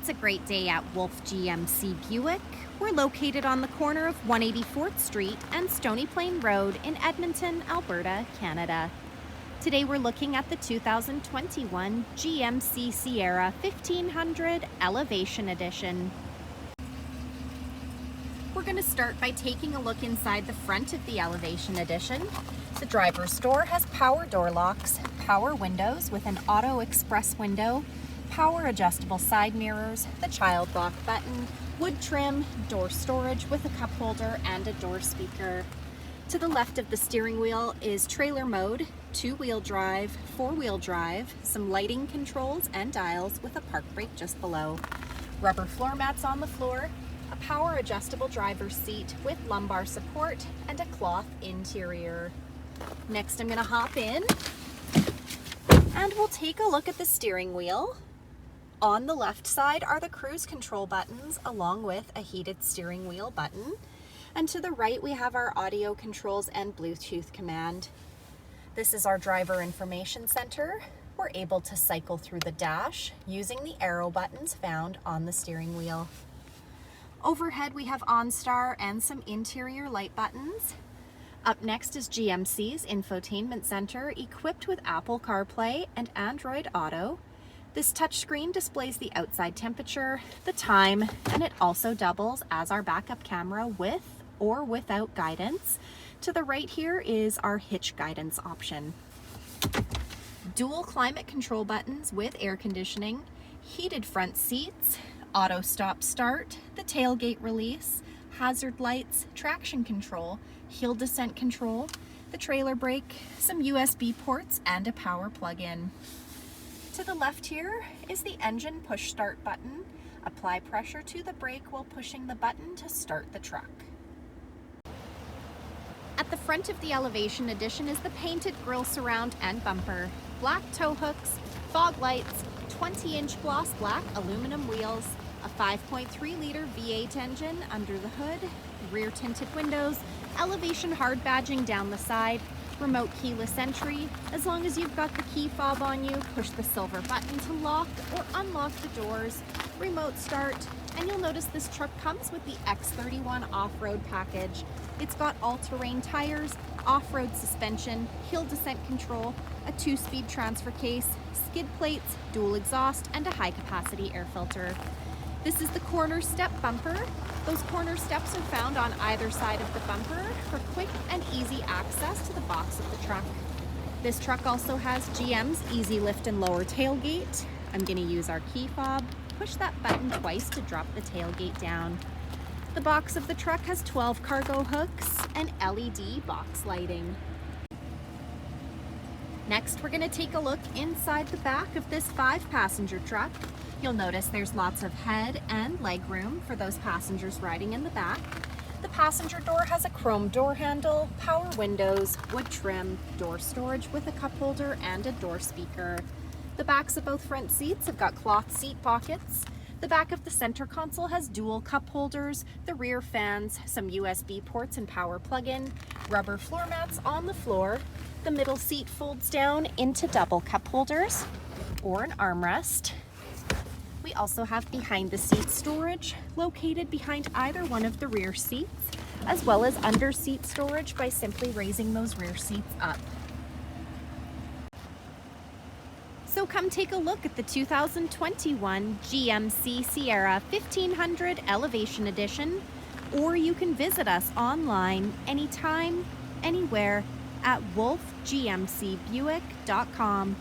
It's a great day at Wolfe GMC Buick. We're located on the corner of 184th Street and Stony Plain Rd in Edmonton, Alberta, Canada. Today we're looking at the 2021 GMC Sierra 1500 Elevation Edition. We're going to start by taking a look inside the front of the Elevation Edition. The driver's door has power door locks, power windows with an auto express window, power adjustable side mirrors, the child lock button, wood trim, door storage with a cup holder and a door speaker. To the left of the steering wheel is trailer mode, two-wheel drive, four-wheel drive, some lighting controls and dials with a park brake just below. Rubber floor mats on the floor, a power adjustable driver's seat with lumbar support and a cloth interior. Next I'm going to hop in and we'll take a look at the steering wheel. On the left side are the cruise control buttons along with a heated steering wheel button. And to the right we have our audio controls and Bluetooth command. This is our driver information center. We're able to cycle through the dash using the arrow buttons found on the steering wheel. Overhead we have OnStar and some interior light buttons. Up next is GMC's infotainment center equipped with Apple Carplay and Android Auto. This touchscreen displays the outside temperature, the time, and it also doubles as our backup camera with or without guidance. To the right here is our hitch guidance option. Dual climate control buttons with air conditioning, heated front seats, auto stop start, the tailgate release, hazard lights, traction control, hill descent control, the trailer brake, some USB ports, and a power plug-in. To the left here is the engine push start button. Apply pressure to the brake while pushing the button to start the truck. At the front of the Elevation Edition is the painted grille surround and bumper, black tow hooks, fog lights, 20-inch gloss black aluminum wheels, a 5.3-liter V8 engine under the hood, rear tinted windows, Elevation hard badging down the side, remote keyless entry. As long as you've got the key fob on you, push the silver button to lock or unlock the doors, remote start, and you'll notice this truck comes with the X31 off-road package. It's got all-terrain tires, off-road suspension, hill descent control, a 2-speed transfer case, skid plates, dual exhaust, and a high-capacity air filter. This is the corner step bumper. Those corner steps are found on either side of the bumper for quick and easy access to the box of the truck. This truck also has GM's easy lift and lower tailgate. I'm going to use our key fob, push that button twice to drop the tailgate down. The box of the truck has 12 cargo hooks and LED box lighting. Next, we're going to take a look inside the back of this 5-passenger truck. You'll notice there's lots of head and leg room for those passengers riding in the back. The passenger door has a chrome door handle, power windows, wood trim, door storage with a cup holder and a door speaker. The backs of both front seats have got cloth seat pockets. The back of the center console has dual cup holders, the rear fans, some USB ports and power plug-in, rubber floor mats on the floor. The middle seat folds down into double cup holders or an armrest. We also have behind the seat storage located behind either one of the rear seats, as well as under seat storage by simply raising those rear seats up. So come take a look at the 2021 GMC Sierra 1500 Elevation Edition, or you can visit us online anytime, anywhere at wolfegmcbuick.com.